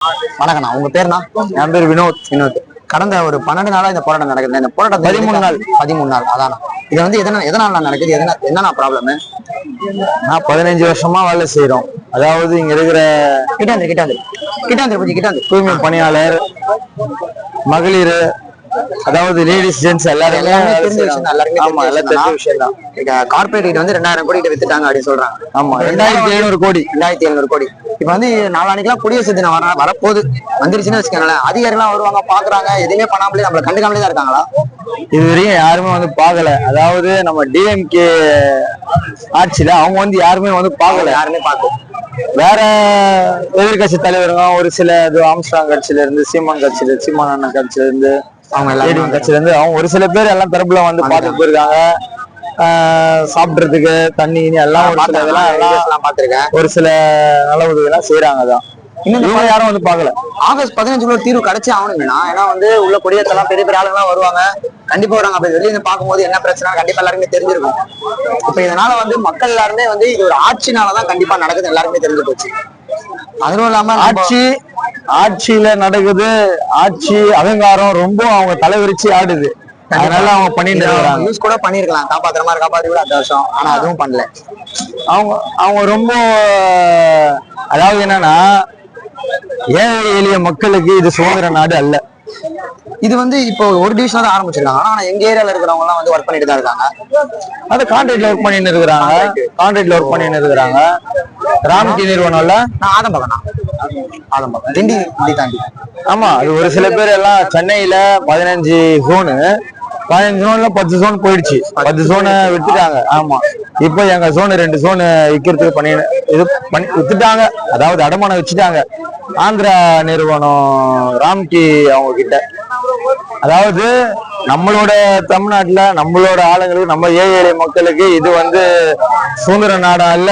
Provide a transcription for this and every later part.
வணக்கண்ணா, உங்க பேருண்ணா? என் பேர் வினோத். கடந்த ஒரு 12 நாளா இந்த போராட்டம் நடக்குது. இந்த போராட்டம் 13 நாள். அதானா இது வந்து எதனால நடக்குது? என்னன்னா ப்ராப்ளம்? நான் 15 வருஷமா வேலை செய்யறோம். அதாவது இங்க இருக்கிற கிட்டாந்து தூய்மை பணியாளர், மகளிர், அதாவது லேடிஸ் ஜென்ட்ஸ் எல்லாருமே தெரிஞ்ச விஷயம். எல்லாருமே விஷயம் தான். கார்பரேட் வந்து 2000 கோடி வித்துட்டாங்க அப்படின்னு சொல்றாங்க. ஆமா, 2700 கோடி. இப்ப வந்து நாளானிக்கெல்லாம் குடியரசு தினம் வரப்போகுது, வந்துருச்சுன்னு வச்சுக்கோங்களேன். அதிகாரிலாம் வருவாங்க, பாக்குறாங்க, எதுவுமே பண்ணாமலே நம்மள கண்டுக்காமலே தான் இருக்காங்களா? இதுவரையும் யாருமே வந்து பாக்கல. அதாவது நம்ம டிஎம்கே ஆட்சியில அவங்க வந்து யாருமே வந்து பாக்கல. வேற எதிர்கட்சி தலைவருங்க, ஒரு சில ஆம்ஸ்ட்ராங் கட்சியில இருந்து, சீமான் அண்ணன் கட்சியில இருந்து, அவங்க எல்லாரும் கட்சியில இருந்து அவங்க ஒரு சில பேர் எல்லாம் தரப்புல வந்து பார்த்துட்டு போயிருக்காங்க. சாப்பிடுறதுக்கு தண்ணி எல்லாம் பாத்துருக்கேன். ஒரு சில நல்ல உதவிலாம் செய்யறாங்கதான். இன்னும் யாரும் வந்து பாக்கல. ஆகஸ்ட் 15 தீர்வு கிடைச்சி ஆகணும்னா, ஏன்னா வந்து உள்ள கொடியேற்றலாம் பெரிய பெரிய ஆளுங்கெல்லாம் வருவாங்க, கண்டிப்பா வராங்க. அப்படி வெளியே இருந்து பார்க்கும்போது என்ன பிரச்சனை கண்டிப்பா எல்லாருமே தெரிஞ்சிருக்கும். இப்ப இதனால வந்து மக்கள் எல்லாருமே வந்து இது ஒரு ஆட்சினாலதான் கண்டிப்பா நடக்குது, எல்லாருமே தெரிஞ்சு போச்சு. அதுவும் இல்லாம ஆட்சியில நடக்குது. ஆட்சி அகங்காரம் ரொம்ப அவங்க தலைவிரிச்சு ஆடுது. அதனால அவங்க பண்ணிட்டு இருக்காங்க. யூஸ் கூட பண்ணிருக்கலாம், காப்பாத்துற மாதிரி காப்பாத்தி கூட 2 வருஷம். ஆனா அதுவும் பண்ணல. அவங்க ரொம்ப, அதாவது என்னன்னா, ஏழை எளிய மக்களுக்கு இது சுதந்திர நாடு அல்ல. இது வந்து இப்போ ஒரு டிவிஷன் தான் ஆரம்பிச்சிருக்காங்க. ஆனா எங்க ஏரியால இருக்கிறவங்க எல்லாம் வந்து ஒர்க் பண்ணிட்டு தான் இருக்காங்க. அது கான்ட்ராக்ட்ல ஒர்க் பண்ணிட்டு இருக்கிறாங்க. ராம்கி நிறுவனம்ல நான் ஆதம்பக்கம் திண்டி தாண்டி. ஆமா, அது ஒரு சில பேர் எல்லாம் சென்னையில 15 ஜோன்ல 10 ஜோன் போயிடுச்சு. 10 ஜோனை வித்துட்டாங்க. ஆமா, இப்போ எங்க ஜோன் 2 ஜோன் விற்கிறதுக்கு வித்துட்டாங்க. அதாவது அடமானம் வச்சுட்டாங்க. ஆந்திரா நிறுவனம் ராம்கி அவங்க கிட்ட. அதாவது நம்மளோட தமிழ்நாட்டுல நம்மளோட ஆளுங்களுக்கு, நம்ம ஏழை மக்களுக்கு இது வந்து சுதந்திர நாடா இல்ல.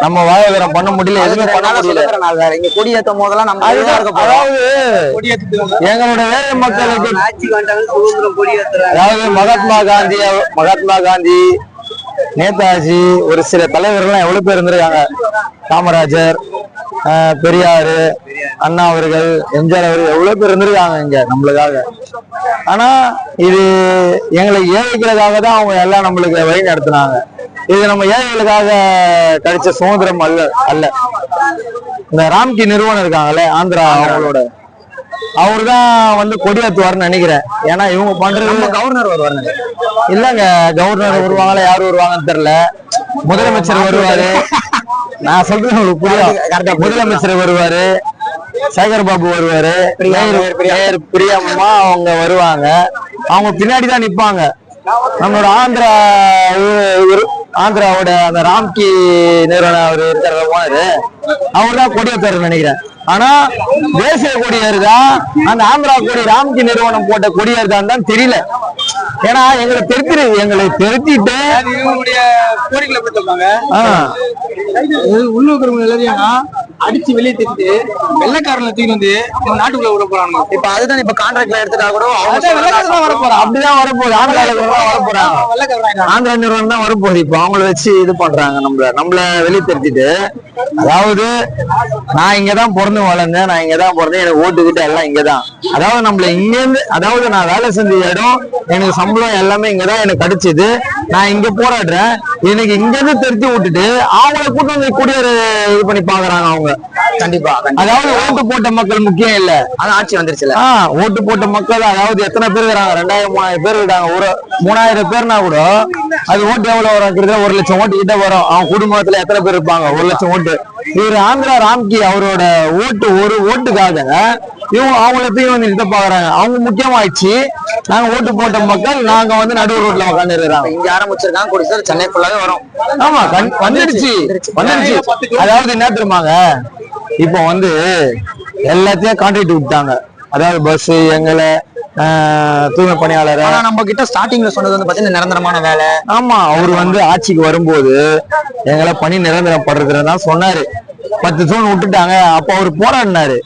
நம்ம வாழ்வாதாரம் பண்ண முடியல, எதுவுமே பண்ண முடியல. இங்க கொடியேற்றும் போதெல்லாம் நம்ம அதாவது எங்களோட ஏழை மக்களுக்கு, அதாவது மகாத்மா காந்தி, நேதாஜி, ஒரு சில தலைவர்கள்லாம் எவ்வளவு பேர் இருந்திருக்காங்க. காமராஜர், பெரியாரு, அண்ணா அவர்கள், எம்ஜிஆர் அவர்கள் எவ்வளவு பேர் இருந்திருக்காங்க இங்க நம்மளுக்காக. ஆனா இது எங்களை ஏழைகளுக்காக தான் அவங்க எல்லாம் நம்மளுக்கு வழி நடத்தினாங்க. இது நம்ம ஏழைகளுக்காக கிடைச்ச சுதந்திரம் அல்ல. இந்த ராம்கி நிறுவனம் இருக்காங்கல்ல, ஆந்திரா, அவங்களோட அவரு தான் வந்து கொடியேற்றுவாருன்னு நினைக்கிறேன். ஏன்னா இவங்க பண்றது கவர்னர் வருவாரு. இல்லங்க, கவர்னர் வருவாங்களா, யாரு வருவாங்கன்னு தெரியல. முதலமைச்சர் வருவாரு. நான் சொல்றது உங்களுக்கு புரியும். முதலமைச்சர் வருவாரு, சேகர் பாபு வருவாரு, பிரியம்மா அவங்க வருவாங்க. அவங்க பின்னாடிதான் நிப்பாங்க. நம்மளோட ஆந்திராவோட அந்த ராம்கி நிறுவனம் அவர் இருக்கிற ஓனரு, அவர் தான் கொடியேற்றாருன்னு நினைக்கிறேன். ஆனா தேசிய கொடியேறுதா அந்த ஆந்திரா கொடி ராம்கி நிறுவனம் போட்ட கொடியேறுதான்னு தான் தெரியல. ஏன்னா எங்களை திருத்திட்டு உள்ளூர் எல்லாரையும் அடிச்சு வெளியே தெரிஞ்சு வெள்ளைக்காரங்களை தூக்கி வந்து நாட்டுக்குள்ள விட போறாங்க. இப்ப அதுதான் இப்ப கான்ட்ராக்ட்ல எடுத்துட்டா கூட அப்படிதான் வரப்போகுது. ஆந்திரா நிறுவனம் தான் வரப்போகுது. இப்ப அவங்கள வச்சு இது பண்றாங்க, நம்மள வெளியே தெரிஞ்சுட்டு. அதாவது நான் இங்கதான் பிறந்து வளர்ந்தேன், எனக்கு ஓட்டுக்கிட்ட எல்லாம் இங்கதான். அதாவது நம்மள இங்க இருந்து, அதாவது நான் வேலை செஞ்ச இடம், எனக்கு சம்பளம் எல்லாமே இங்கதான் எனக்கு கிடைச்சது. நான் இங்க போராடுறேன். எனக்கு இங்க இருந்து தெரிஞ்சு விட்டுட்டு அவங்களை கூட்டு வந்து குடியேற இது பண்ணி பாக்குறாங்க அவங்க. கண்டிப்பா. அதாவது ஓட்டு போட்ட மக்கள் முக்கியம் இல்ல, அது ஆட்சி வந்துருச்சுல. ஓட்டு போட்ட மக்கள், அதாவது எத்தனை பேர் இருக்கிறாங்க, 2000-3000 பேர் இருக்காங்க. ஒரு 3000 பேர்னா கூட அது ஓட்டு எவ்வளவு வரும்? 1 லட்சம் ஓட்டு கிட்ட வரும். அவங்க குடும்பத்துல எத்தனை பேர் இருப்பாங்க? 1 லட்சம் ஓட்டு. இவர் ஆந்திரா ராம்கி அவரோட ஒரு ஓட்டுக்காக இவங்க அவங்களத்தையும் வந்து நிறுத்த பாக்குறாங்க. அவங்க முக்கியமாயிடுச்சு. நாங்க ஓட்டு போட்ட மக்கள், நாங்க வந்து நடுவு ரோட்ல உட்காந்து இருக்கிறாங்க. இங்க ஆரம்பிச்சிருக்காங்க, குடிசை சென்னை ஃபுல்லாவே வரும். ஆமா, வந்துருச்சு. அதாவது என்ன தெரியுமாங்க, இப்போ வந்து எல்லாத்தையும் கான்ட்ராக்ட் விட்டாங்க. அதாவது பஸ், எங்களை தூய்மை பணியாளர். ஆனா நம்ம கிட்ட ஸ்டார்டிங்ல சொன்னது வந்து பாத்தீங்கன்னா நிரந்தரமான வேலை. ஆமா, அவரு வந்து ஆட்சிக்கு வரும்போது எங்களை பணி நிரந்தரம் பண்றதுதான் சொன்னாரு. 10 ஜோன் விட்டுட்டாங்க. அப்ப அவரு போராடினாரு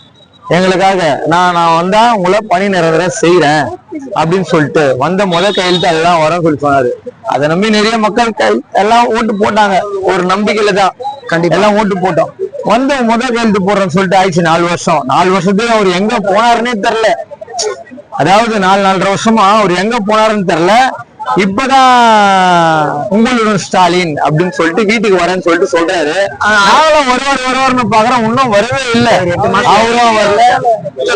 எங்களுக்காக. நான் வந்தா உங்களை பணி நிரந்தரம் செய்யறேன் அப்படின்னு சொல்லிட்டு வந்த கையெழுத்து அதெல்லாம் வரும் சொல்லி சொன்னாரு. அதை நம்பி நிறைய மக்கள் எல்லாம் ஓட்டு போட்டாங்க. ஒரு நம்பிக்கையில தான் கண்டிப்பா எல்லாம் ஓட்டு போட்டோம். வந்து முதல் கையெழுத்து போடுறேன்னு சொல்லிட்டு ஆயிடுச்சு 4 வருஷம். 4 வருஷத்துக்கு அவர் எங்க போனாருன்னே தெரியல. அதாவது 4-4.5 வருஷமா அவர் எங்க போனாருன்னு தெரியல. இப்பதான் உங்களுடன் ஸ்டாலின் அப்படின்னு சொல்லிட்டு வீட்டுக்கு வரேன்னு சொல்லிட்டு சொல்றாரு. நாங்களும் வருவார்னு பாக்குறோம், இன்னும் வரவே இல்லை. அவரும் வரல,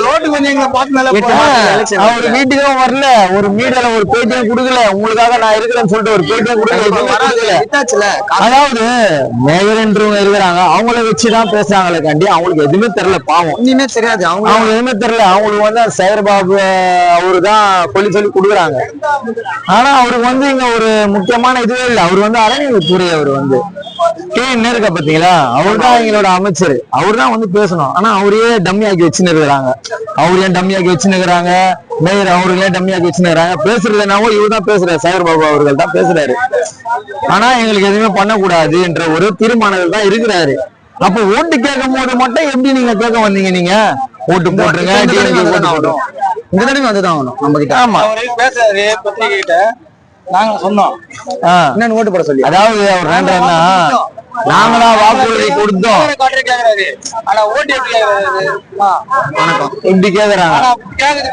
ரோட்டு கொஞ்சம் எங்களை பார்த்து அவரு வீட்டுக்கும் வரல, ஒரு மீடியால ஒரு பேட்டியும் கொடுக்கல. உங்களுக்காக நான் இருக்கிறேன்னு சொல்லிட்டு ஒரு பேட்டியும் கொடுக்கல. அதாவது மேயர்ன்றவங்க இருக்கிறாங்க, அவங்கள வச்சுதான் பேசுறாங்களே காண்டி அவங்களுக்கு எதுவுமே தெரியல. பாவம், ஒண்ணுமே தெரியாது. அவங்க எதுவுமே தெரியல. அவங்களுக்கு வந்து சேகர்பாபு அவரு தான் சொல்லி கொடுக்குறாங்க. ஆனா அவருக்கு வந்து இங்க ஒரு முக்கியமான இதுவே இல்லை. அவர் வந்து அறநிலையத்துறை, அவர் வந்து நேருக்கா பாத்தீங்களா, அவர் தான் எங்களோட அமைச்சர். அவர் தான் வந்து பேசணும். ஆனா அவரையே டம்மியாக்கி வச்சுன்னு இருக்கிறாங்க. அவரையே டம்மியாக்கி வச்சுன்னு இருக்கிறாங்க. மேயர் அவர்களே டம்மியாக்கி வச்சுன்னு இருக்கிறாங்க. பேசுறது என்னவோ இவர் தான் பேசுறாரு, சேகர்பாபு அவர்கள் தான் பேசுறாரு. ஆனா எங்களுக்கு எதுவுமே பண்ணக்கூடாது என்ற ஒரு தீர்மானத்தில் தான் இருக்கிறாரு. அப்ப ஓட்டு கேட்கும் போது மட்டும் எப்படி நீங்க கேட்க வந்தீங்க? நீங்க ஓட்டு போட்டுருங்க, இந்த தடவை வந்துதான் ஆகணும் நம்ம கிட்ட. ஆமா, பேசுறாரு பத்திரிகை கிட்ட, நாங்க சொன்னோம் என்னன்னு ஓட்டு போட சொல்லி. அதாவது அவர் வேண்டாம்னா நாங்களா வாக்குறுதி கொடுத்தோம். ஆனா ஓட்டு எப்படி கேக்குறாரு? இப்படி கேக்குறாங்க.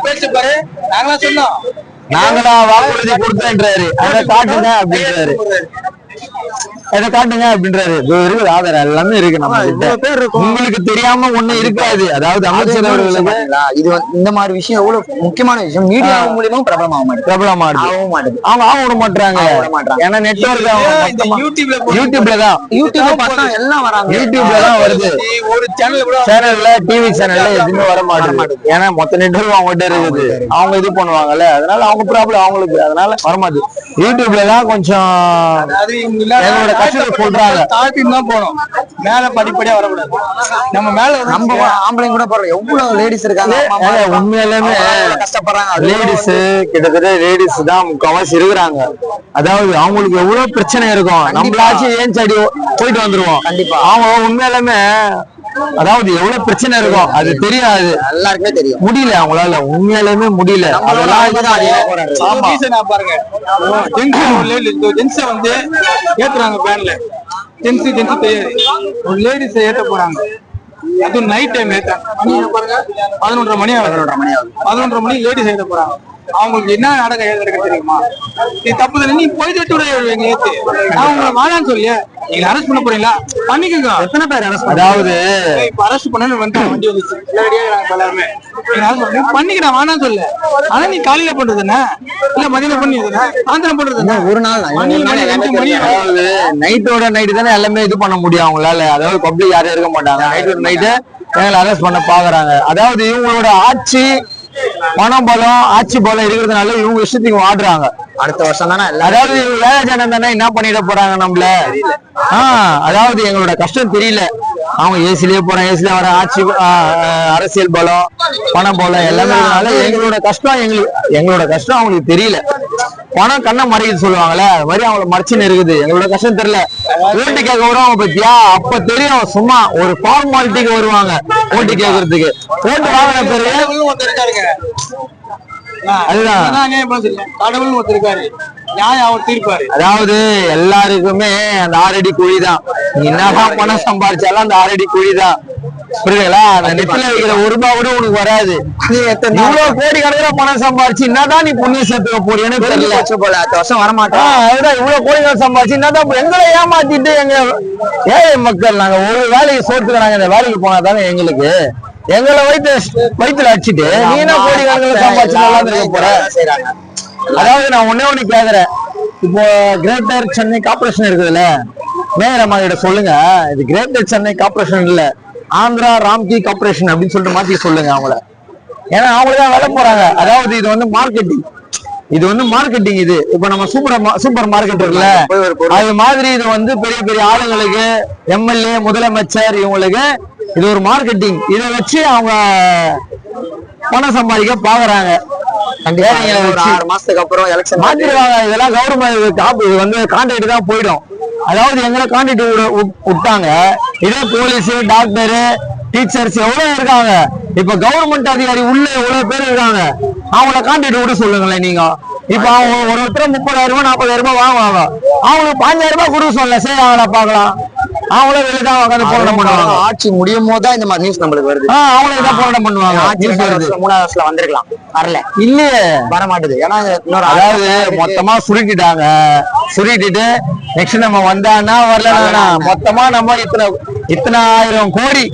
பேச பாரு, நாங்களா சொன்னோம், நாங்களா வாக்குறுதி கொடுத்தேன்றாரு. அதை காட்டுங்க அப்படின்றாரு. இதை காட்டுங்க அப்படின்றாரு. இருக்குது ஆதாரம் எல்லாமே இருக்கு நம்ம கிட்ட. உங்களுக்கு தெரியாம ஒண்ணு இருக்காது. அதாவது அமைச்சர் அவர்களுக்கு இது இந்த மாதிரி விஷயம் எவ்வளவு முக்கியமான விஷயம். மீடியா மூலியமும் பிரபலமாகுது. அவங்க விட மாட்டாங்க. ஏன்னா நெட்வொர்க் யூடியூப்ல தான் பார்த்தா எல்லாம் வராங்க. யூடியூப்ல தான் வருது. ஒரு சேனல்ல டிவி சேனல்ல எதுவுமே வர மாட்டேங்குது. ஏன்னா மொத்த நெட்வொர்க் அவங்ககிட்ட இருக்குது. அவங்க இது பண்ணுவாங்கல்ல, அதனால அவங்க ப்ராப்ளம் அவங்களுக்கு, அதனால வரமாட்டேது. யூடியூப்ல தான் கொஞ்சம் எங்களோட கஷ்டத்தை சொல்றாங்க. தாழ்த்தின்னு தான் போனோம், மேல படிப்படியா வரக்கூடாது. நம்ம மேல நம்ம ஆம்பளைங்க கூட போறோம். எவ்வளவு லேடிஸ் இருக்காங்க உண்மையிலுமே கஷ்டப்படுறாங்க. லேடிஸ் கிட்டத்தட்ட லேடிஸ் தான் முக்கால்வாசி இருக்கிறாங்க. அதாவது அவங்களுக்கு எவ்வளவு பிரச்சனை இருக்கும். நம்மளாச்சும் ஏன் சடி போயிட்டு வந்துருவோம். கண்டிப்பா அவங்க உண்மையிலுமே அதாவது எவ்வளவு பிரச்சனை இருக்கும் அது தெரியாது, எல்லாருக்குமே தெரியும். முடியல, அவங்களால உண்மையாலுமே முடியல. பாருங்க, ஜென்ஸ வந்து ஏத்துறாங்க பேன்ல, ஜென்ஸ் தெரியாது, ஒரு லேடிஸ் ஏத்த போறாங்க. அதுவும் நைட் டைம் ஏத்தாங்க பாருங்க. 11:30 மணி ஆகுது. 11:30 மணி லேடிஸ் ஏத்த போறாங்க. அவங்களுக்கு என்ன நாடகம் எழுதுறது தெரியுமா? நீ தப்பு தானே, நீ போய் தட்டி விட ஏத்து. நான் உங்களை வாழான்னு சொல்லி நீங்க அரெஸ்ட் பண்ண போறீங்களா? பண்ணிக்கோங்க. எத்தனை பேர் அரெஸ்ட்? அதாவது இப்ப அரெஸ்ட் பண்ணு வந்து வண்டி வந்துச்சு எல்லாருமே. நீங்க பண்ணிக்கிறேன் வானான்னு சொல்லு. ஆனா நீ காலையில பண்றது என்ன, இல்ல மதியம் பண்ணிடுதுன்னா சாயந்தரம் பண்றது என்ன? ஒரு நாள் அதாவது நைட்டோட நைட்டு தானே எல்லாமே இது பண்ண முடியும் அவங்களால. அதாவது பப்ளிக் யாரும் இருக்க மாட்டாங்க. நைட்டோட நைட்டு எங்களை அரெஸ்ட் பண்ண பாக்குறாங்க. அதாவது இவங்களோட ஆட்சி பணம் பலம் ஆட்சி பலம் இருக்கிறதுனால இவங்க இஷ்டத்துக்கு ஆடுறாங்க. அடுத்த வருஷம் தானே, அதாவது வேலை ஜனம் தானே என்ன பண்ணிட போறாங்க நம்மள. அதாவது எங்களோட கஷ்டம் தெரியல. அவங்க ஏசிலேயே போறாங்க, ஏசில வர ஆட்சி அரசியல் பலம் பணம் பலம் எல்லாமே எங்களோட கஷ்டம் எங்களோட கஷ்டம் அவங்களுக்கு தெரியல. பணம் கண்ணை மறைக்குது சொல்லுவாங்கல்ல, அது மாதிரி அவங்களை மறைச்சுன்னு இருக்குது. எங்களோட கஷ்டம் தெரியல. ஓட்டு கேட்க வருவாங்க பத்தியா, அப்ப தெரியும். சும்மா ஒரு ஃபார்மாலிட்டிக்கு வருவாங்க ஓட்டு கேட்கறதுக்கு. ஓட்டு வாங்கின பிறகு அதுதான் கடவுள் ஒருத்தருக்காரு, நியாயம் அவர் தீர்ப்பாரு. அதாவது எல்லாருக்குமே அந்த 6 அடி குழி தான். நீ என்னதான் பணம் சம்பாதிச்சாலும் அந்த 6 அடி குழி தான். புரியுதுங்களா? அந்த நெத்தில வைக்கிற ₹1 கூட உனக்கு வராது. இவ்வளவு கோடி கணக்குல பணம் சம்பாதிச்சு என்னதான் நீ புண்ணிய சேர்த்துக்க போறீன்னு தெரியல. அடுத்த வருஷம் வரமாட்டோம். அதுதான் இவ்வளவு கோடி சம்பாதிச்சு என்னதான் எங்களை ஏமாத்திட்டு எங்க ஏழை மக்கள் நாங்க ஒரு வேலைக்கு சோத்துக்கு நாங்க இந்த வேலைக்கு போனாதானே எங்களை வயிற்றுல அடிச்சுட்டு நீ என்ன கோடி கணக்குல சம்பாதிச்சு போற. அதாவது நான் ஒண்ணு கேக்குறேன். இப்போ கிரேட்டர் சென்னை கார்பரேஷன் இருக்குதுல்ல, மேயர் அம்மா கிட்ட சொல்லுங்க, இது கிரேட்டர் சென்னை கார்பரேஷன் இல்ல, ஆந்திரா ராம்கி கார்பரேஷன் அப்படின்னு சொல்லிட்டு மாத்தி சொல்லுங்க அவங்கள. ஏன்னா அவங்களுதான் வேலை போறாங்க. அதாவது இது வந்து மார்க்கெட்டிங், இது இப்ப நம்ம சூப்பர் மார்க்கெட் இருக்குல்ல, அது மாதிரி இது வந்து பெரிய பெரிய ஆளுங்களுக்கு, எம்எல்ஏ முதலமைச்சர் இவங்களுக்கு இது ஒரு மார்க்கெட்டிங். இதை வச்சு அவங்க பணம் சம்பாதிக்க பாக்குறாங்க. 6 மாசத்துக்கு அப்புறம் எலெக்ஷன் மாத்திருவாங்க. இதெல்லாம் கவர்மெண்ட் இது வந்து கான்ட்ராக்ட் தான் போயிடும். அதாவது எங்களை கான்ட்ராக்ட் விட்டாங்க. இதே போலீஸ், டாக்டர், டீச்சர்ஸ் எவ்வளவு இருக்காங்க. இப்ப கவர்மெண்ட் அதிகாரி உள்ள எவ்வளவு பேர் இருக்காங்க. அவங்கள கான்ட்ராக்ட் விட சொல்லுங்களேன் நீங்க. இப்ப அவங்க ஒருத்தர் 30,000 40,000 வாங்குவாங்க. அவங்களுக்கு 5,000 கொடுக்க சொல்லல. சரி அவங்கள பாக்கலாம். அவங்களும் வெளிதான் உட்காந்து போராட்டம் பண்ணுவாங்க. ஆட்சி முடியும் போதுதான் இந்த மாதிரி நியூஸ் நம்மளுக்கு வருது. அவங்களும் தான் போராட்டம் பண்ணுவாங்க. ஆட்சி 3வது வருஷத்துல வந்திருக்கலாம், வரல, இல்லையே வர மாட்டுது. ஏன்னா இன்னொரு அதாவது மொத்தமா சுருட்டிட்டாங்க. சுருட்டிட்டு நெக்ஸ்ட் நம்ம வந்தான்னா வரலன்னா மொத்தமா நம்ம இத்தனை 1000 கோடி,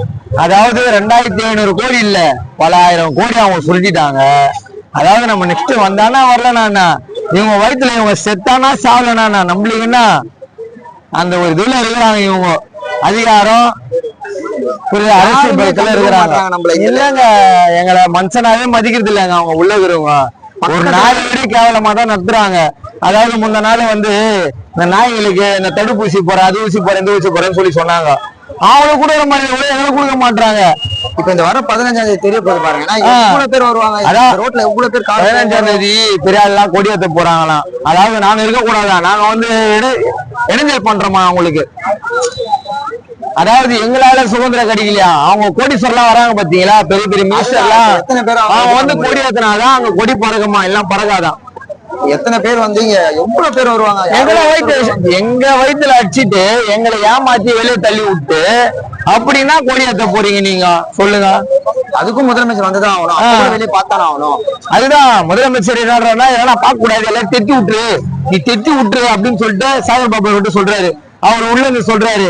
அதாவது 2500 கோடி இல்ல, பல 1000 கோடி அவங்க சுருட்டிட்டாங்க. அதாவது நம்ம நெக்ஸ்ட் வந்தானா வரலனா இவங்க வயிற்றுல இவங்க செத்தானா சாவலனா நம்மளுக்குன்னா அந்த ஒரு இதுல இருக்கிறாங்க. இவங்க அதிகாரம் அரசியல் பலத்துல இருக்கிறாங்க. இல்லங்க, எங்களை மனுஷனாவே மதிக்கிறது இல்லைங்க அவங்க உள்ள இருக்கிறவங்க. ஒரு நாள் விட கேவலமா தான் நடத்துறாங்க. அதாவது முந்த நாள் வந்து இந்த நாய்களுக்கு இந்த தடுப்பூசி போற, அது ஊசி போற, இந்த ஊசி போறேன்னு சொல்லி சொன்னாங்க. அவங்களுக்கு கூட எங்களை கொடுக்க மாட்டாங்க. இப்ப இந்த வர 15ஆம் தேதி தெரிய போது பாருங்க, எவ்வளவு பேர் வருவாங்க. அதான் ரோட்ல எவ்வளவு பேர் 15ஆம் தேதி பெரிய எல்லாம் கொடியேற்ற போறாங்களாம். அதாவது நாங்க இருக்க கூடாதான், நாங்க வந்து இடைஞ்சல் பண்றோமா அவங்களுக்கு. அதாவது எங்களால சுதந்திரம் கிடைக்கலையா, அவங்க கோடீஸ்வரர்லாம் வராங்க பாத்தீங்களா, பெரிய பெரிய மினிஸ்டர் எல்லாம், எத்தனை பேர் அவங்க வந்து கொடியேற்றினாதான் அங்க கொடி பறக்குமா, எல்லாம் பறக்காதான். எத்தனை பேர் வந்து இங்க எவ்வளவு பேர் வருவாங்க. எங்க வயிற்றுல அடிச்சுட்டு எங்களை ஏமாத்தி வெளியே தள்ளி விட்டு அப்படின்னா கொடியேற்ற போறீங்க நீங்க சொல்லுங்க. அதுக்கும் முதலமைச்சர் வந்துதான் ஆகணும், வெளியே பார்த்தானே ஆகணும். அதுதான் முதலமைச்சர் என்னன்னா, இதெல்லாம் பார்க்க கூடாது, எல்லாம் தெட்டி விட்டுரு, நீ தெட்டி விட்டுரு அப்படின்னு சொல்லிட்டு சாகர் பாபா விட்டு சொல்றாரு. அவர் உள்ள இருந்து சொல்றாரு,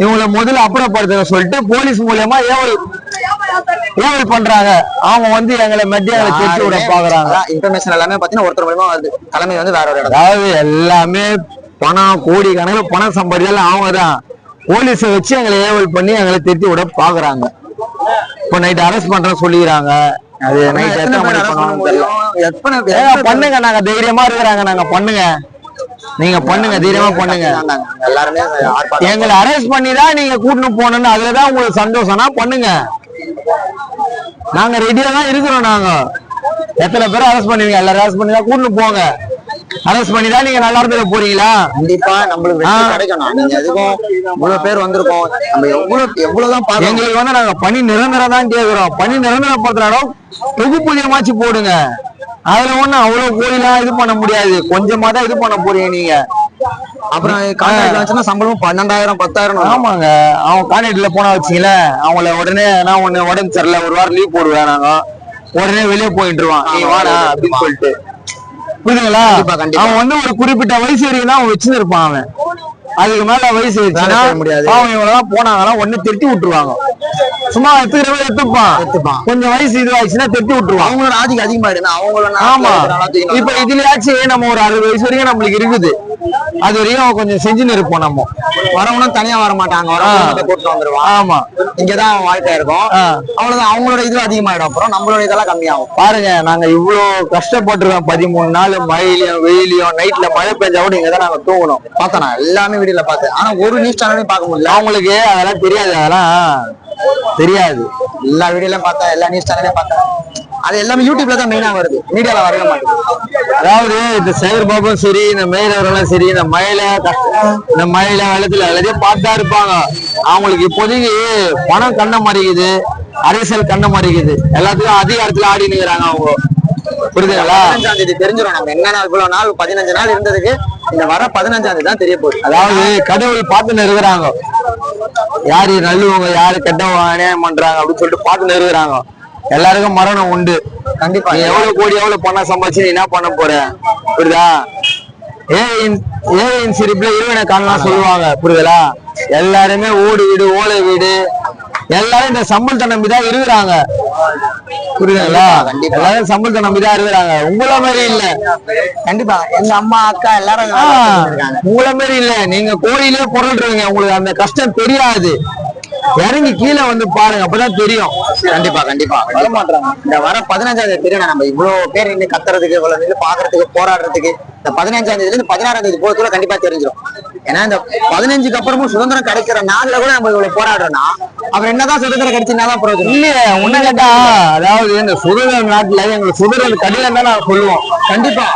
இவங்களை முதல்ல அப்புறப்படுத்த சொல்லிட்டு போலீஸ் மூலியமா ஏவல் பண்றாங்க. அவங்க வந்து எங்களை மெட்டியால தெட்டி விட பாக்குறாங்க. இன்ஃபர்மேஷன் எல்லாமே பாத்தீங்கன்னா ஒருத்தர் மூலமா வருது, தலைமை வந்து வேற ஒரு இடம். அதாவது எல்லாமே பணம், கோடி கணக்கில் பணம் சம்பாதிக்கலாம். அவங்கதான் போலீஸை வச்சு எங்களை ஏவல் பண்ணி எங்களை தெட்டி விட பாக்குறாங்க. இப்போ நைட் அரெஸ்ட் பண்றேன்னு சொல்லிக்கிறாங்க. அது நைட் எத்தனை மணி பண்ணுங்க, நாங்க தைரியமா இருக்கிறாங்க, நாங்க பண்ணுங்க, நீங்க பண்ணுங்க, தைரியமா பண்ணுங்க. எல்லாருமே எங்களை அரெஸ்ட் பண்ணிதான் நீங்க கூட்டிட்டு போகணும்னு அதுலதான் உங்களுக்கு சந்தோஷம்னா பண்ணுங்க. நாங்க ரெடியா தான் இருக்கிறோம். நாங்க எத்தனை பேரும் அரெஸ்ட் பண்ணுவீங்க, எல்லாரும் அரெஸ்ட் பண்ணி தான் கூட்டிட்டு போங்க. அரெஸ்ட் பண்ணி தான் நீங்க நல்லா இருந்துட போறீங்களா? கண்டிப்பா நம்மளுக்கு கிடைக்கணும். நீங்க எதுக்கும் இவ்வளவு பேர் வந்திருக்கோம், நம்ம எவ்வளவுதான் எங்களுக்கு வந்து நாங்க பணி நிரந்தரம் தான் கேட்கிறோம். பணி நிரந்தரம் பத்திரம் தொகுப்பூதியமாச்சு போடுங்க. அதுல ஒண்ணு அவ்வளவு கோடிலாம் இது பண்ண முடியாது, கொஞ்சமா தான் இது பண்ண போறீங்க நீங்க. அப்புறம் கான்ட்ராக்ட் சம்பளம் 12,000 10,000. ஆமாங்க, அவங்க கான்ட்ராக்ட்ல போனா வச்சுங்களேன், அவங்கள உடனே நான் ஒண்ணு உடம்பு சரியில்லை, ஒரு வாரம் லீவ் போடுவேன், நாங்க உடனே வெளியே போயிட்டுருவான், நீ வாடா அப்படின்னு சொல்லிட்டு. புரியுதுங்களா? அவன் வந்து ஒரு குறிப்பிட்ட வயசு வரைக்கும் தான் அவன் வச்சுன்னு இருப்பான். அவன் அதுக்கு மேல வயசு வச்சுன்னா முடியாது. அவன் இவங்கெல்லாம் போனாங்கன்னா ஒண்ணு தெட்டி விட்டுருவாங்க. சும்மா எடுத்துப்பான், கொஞ்சம் வயசு இது ஆயிடுச்சுன்னா தெட்டி விட்டுருவான். அவங்களோட ஆதிக்கம் அதிகமாயிடுனா அவங்களோட. ஆமா, இப்ப இதுலயாச்சும் நம்ம ஒரு 60 வயசு வரைக்கும் நம்மளுக்கு இருக்குது, அது வரையும் கொஞ்சம் செஞ்சுன்னு இருப்போம். நம்ம வரவனும் தனியா வர மாட்டாங்க, கூட்டு வந்துருவான். ஆமா, இங்கதான் அவன் வாழ்க்கை இருக்கும். அவ்வளவுதான், அவங்களோட இது அதிகமாயிடும், அப்புறம் நம்மளோட இதெல்லாம் கம்மியாகும். பாருங்க, நாங்க இவ்வளவு கஷ்டப்பட்டுருக்கோம். 13 நாள் மழையிலயும் வெயிலையும், நைட்ல மழை பெஞ்சா கூட இங்கதான் நாங்க தூங்கணும். பார்த்தோம், எல்லாமே வீடியோல பார்த்தேன். ஆனா ஒரு நியூஸ் சேனலையும் பார்க்க முடியல. அவங்களுக்கு அதெல்லாம் தெரியாது, அதெல்லாம் தெரியாது. எல்லா வீடியோலயும் பார்த்தேன், எல்லா நியூஸ் சேனலையும் பார்த்தேன். அது எல்லாமே யூடியூப்ல தான் மெயினா வருது, மீடியால வரவே மாட்டேங்குது. அதாவது இந்த சேகர் பாபும் சரி, இந்த மேயரவர்களும் சரி, இந்த மழையில வெள்ளத்துல எல்லாத்தையும் பார்த்துதான் இருப்பாங்க. அவங்களுக்கு இப்போதைக்கு பணம் கண்ண மறைக்குது, அரசியல் கண்ண மறைக்குது, எல்லாத்துக்கும் அதிகாரத்துல ஆடி நிற்கிறாங்க அவங்க. புரியுதுங்களா? 15ஆம் தேதி தெரிஞ்சிடும் நம்ம என்ன நாள், இவ்வளவு நாள் 15 நாள் இருந்ததுக்கு இந்த வர 15ஆம் தேதி தான் தெரிய போகுது. அதாவது கடவுள் பார்த்துன்னு இருக்கிறாங்க, யாரு நல்லவங்க யாரு கெட்டவங்க அநியாயம் பண்றாங்க அப்படின்னு சொல்லிட்டு பார்த்துன்னு இருக்கிறாங்க. எல்லாருக்கும் மரணம் உண்டு. கண்டிப்பா. எவ்வளவு கோடி எவ்வளவு பணம் சம்பாதிச்சு நீ என்ன பண்ண போற? புரியுதா? ஏன் சிரிப்புல இருவனை காணலாம் சொல்லுவாங்க. புரியுதா? எல்லாருமே ஓடு வீடு, ஓலை வீடு, எல்லாரும் இந்த சம்பளத்தை நம்பிதான் இருக்கிறாங்க. புரியுதுங்களா? எல்லாரும் சம்பளத்தை நம்பிதான் இருக்கிறாங்க. உங்கள மாதிரி இல்ல. கண்டிப்பா எங்க அம்மா அக்கா எல்லாரும் உங்கள மாதிரி இல்ல. நீங்க கோயிலே பொருள்றீங்க, உங்களுக்கு அந்த கஷ்டம் தெரியாது. இறங்கி கீழே வந்து பாருங்க, அப்பதான் தெரியும். கண்டிப்பா கண்டிப்பா வரமாட்டாங்க. இந்த வர 15ஆம் தேதி தெரியும். நம்ம இவ்வளவு பேர் இன்னும் கத்துறதுக்கு, இவ்வளவு நின்று பாக்குறதுக்கு, போராடுறதுக்கு இந்த 15ஆம் தேதியில இருந்து 16ஆம் தேதி போறதுக்குள்ள கண்டிப்பா தெரிஞ்சிடும். ஏன்னா இந்த 15க்கு அப்புறமும் சுதந்திரம் கிடைக்கிற நாள்ல கூட நம்ம இவ்வளவு போராடுறோம்னா அப்புறம் என்னதான் சுதந்திரம் கிடைச்சுனாதான் பிரயோஜனம் இல்லையே. ஒண்ணு கேட்டா, அதாவது இந்த சுதந்திர நாட்டுல எங்களுக்கு சுதந்திரம் கடினம் தான் நான் சொல்லுவோம். கண்டிப்பா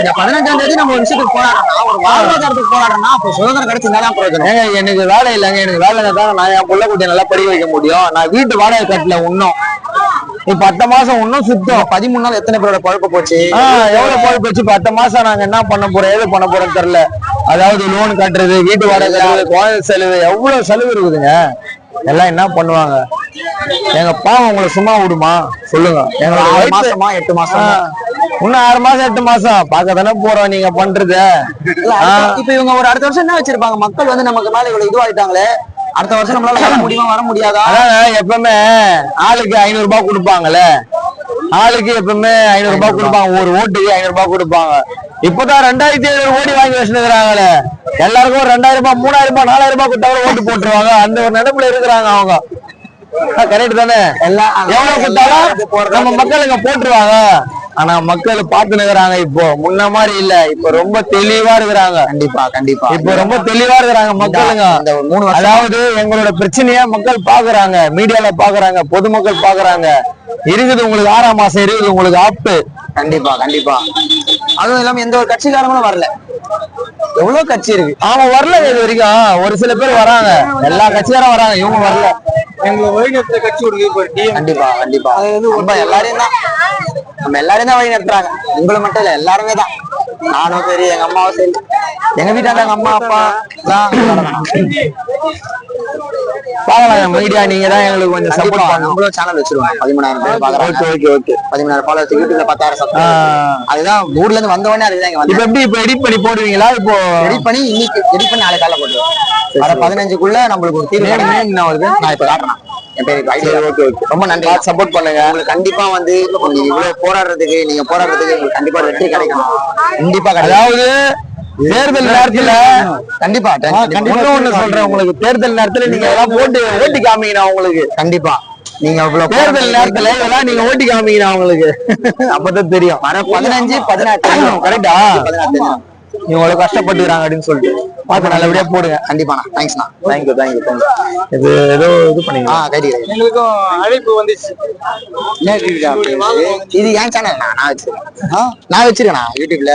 இந்த 15ஆம் தேதி நம்ம ஒரு விஷயத்துக்கு போராடுறோம்னா, ஒரு வாழ்வாதாரத்துக்கு போராடுறோம்னா அப்ப சுதந்திரம் கிடைச்சுனாதான் பிரயோஜனம். எனக்கு வேலை இல்லைங்க, எனக்கு வேலை தான் நான் என் புள்ள குட்டியை நல்லா படிக்க வைக்க முடியும். நான் வீட்டு வாடகை கட்டல இன்னும். இப்ப 10 மாசம் இன்னும் சுத்தம். 13 நாள் எத்தனை பேரோட குழப்ப போச்சு, எவ்வளவு குழப்ப போச்சு. 10 மாசம் நாங்க என்ன பண்ண போறோம், ஏது பண்ண போறோம்னு தெரியல. அதாவது லோன் கட்டுறது, வீட்டு வாடகை கட்டுறது, குழந்தை செலவு, எவ்வளவு செலவு இருக்குதுங்க. எல்லாம் என்ன பண்ணுவாங்க? எங்க பாவம் உங்களை சும்மா விடுமா சொல்லுங்க? எங்களோட 6 வயித்து- மாசமா 8 மாசம் இன்னும் 6 மாசம் 8 மாசம் பார்க்க தானே போறோம் நீங்க பண்றது. இப்ப இவங்க ஒரு அடுத்த வருஷம் என்ன வச்சிருப்பாங்க? மக்கள் வந்து நமக்கு மேல இவ்வளவு இதுவாயிட்டாங்களே, அடுத்த வருஷம் நம்மளால வர முடியுமா வர முடியாதா? அதான் எப்பவுமே ஆளுக்கு 500 ரூபாய் கொடுப்பாங்கல்ல, ஆளுக்கு எப்பவுமே 500 ரூபாய் கொடுப்பாங்க, ஒரு ஓட்டுக்கு 500 ரூபாய் கொடுப்பாங்க. இப்பதான் 2700 ஓடி வாங்கி வச்சுருக்காங்களே, எல்லாருக்கும் ஒரு 2000 ரூபாய் 3000 ரூபாய் 4000 ரூபாய் கொடுத்தா கூட ஓட்டு போட்டுருவாங்க. அந்த ஒரு நினைப்புல இருக்கிறாங்க அவங்க. கரெக்ட் தானே? எல்லாம் எவ்வளவு கொடுத்தாலும் நம்ம மக்களுங்க போட்டுருவாங்க. ஆனா மக்கள் பாத்துன்னு இருக்கிறாங்க. இப்போ முன்ன மாதிரி இல்ல, இப்ப ரொம்ப தெளிவா இருக்கிறாங்க. கண்டிப்பா கண்டிப்பா இப்ப ரொம்ப தெளிவா இருக்கிறாங்க மக்களுங்க. இந்த 3 வருஷம் அதாவது எங்களோட பிரச்சனைய மக்கள் பாக்குறாங்க, மீடியால பாக்குறாங்க, பொதுமக்கள் பாக்குறாங்க. இருக்குது உங்களுக்கு 6ஆம் மாசம் இருக்குது உங்களுக்கு ஆப்பு. கண்டிப்பா கண்டிப்பா. அதுவும் இல்லாம எந்த ஒரு கட்சிக்காரங்களும் வரல. எவ்வளவு கட்சி இருக்கு. அவங்க வரல இது வரைக்கும். ஒரு சில பேர் வராங்க, எல்லா கட்சியாரும் வராங்க, இவங்க வரல. எங்களை வழிநடத்துற கட்சி ஒரு கண்டிப்பா கண்டிப்பா. நம்ம எல்லாரையும் தான் நம்ம எல்லாரையும் தான் வழி நடத்துறாங்க. உங்களை மட்டும் இல்ல, எல்லாருமே தான். நானும் சரி, எங்க அம்மாவும் சரி, எங்க வீட்டாண்ட எங்க அம்மா அப்பா தான். பாக்கலாம் மீடியா நீங்க தான் எங்களுக்கு கொஞ்சம் கண்டிப்பா சப்போர்ட் பண்ணணும். நம்மளும் சேனல் வச்சிருவோம். 13,000 பேர் பாக்குறாங்க. Okay okay. 13,000 ஃபாலோவர்ஸ், யூடியூப்ல 10,000 சப்ஸ்கிரைபர். அதுதான் ஊர்ல இருந்து வந்த உடனே அதுதான் இங்க இப்ப வந்து எப்படி இப்ப எடிட் பண்ணி போடுவீங்களா? இப்போ எடிட் பண்ணி நாளை காலைல போட்டுருவோம். வர 15க்குள்ள நம்மளுக்கு ஒரு தீர்வு கிடைக்கும். என்ன வருது? நான் இப்ப காட்டுறேன். என் பேரு இப்ப ஐடியா. Okay okay. ரொம்ப நன்றி. சப்போர்ட் பண்ணுங்க. உங்களுக்கு கண்டிப்பா வந்து நீங்க இவ்வளவு போராடுறதுக்கு உங்களுக்கு கண்டிப்பா வெற்றி கிடைக்கும். கண்டிப்பா கிடைக்கும். அதாவது தேர்தல் நேரத்துல கண்டிப்பா ஒண்ணு சொல்றேன் உங்களுக்கு, தேர்தல் நேரத்துல நீங்க எல்லாம் ஓட்டி காமிக்கணும் உங்களுக்கு. கண்டிப்பா நீங்க இவ்வளவு தேர்தல் நேரத்துல இதெல்லாம் நீங்க ஓட்டி காமிக்கணும் உங்களுக்கு. அப்பதான் தெரியும். வர 15 18 கரெக்டா? 16 நீங்க இவ்வளவு கஷ்டப்பட்டுக்கிறாங்க அப்படின்னு சொல்லிட்டு பார்த்து நல்லபடியா போடுங்க. கண்டிப்பாண்ணா. தேங்க்ஸ்ண்ணா. Thank you thank you thank you. இது ஏதோ இது பண்ணீங்க. கைடி எங்களுக்கும் அழைப்பு வந்துச்சு. இது என் சேனல் நான் வச்சிருக்கேன். நான் வச்சிருக்கேண்ணா யூடியூப்ல.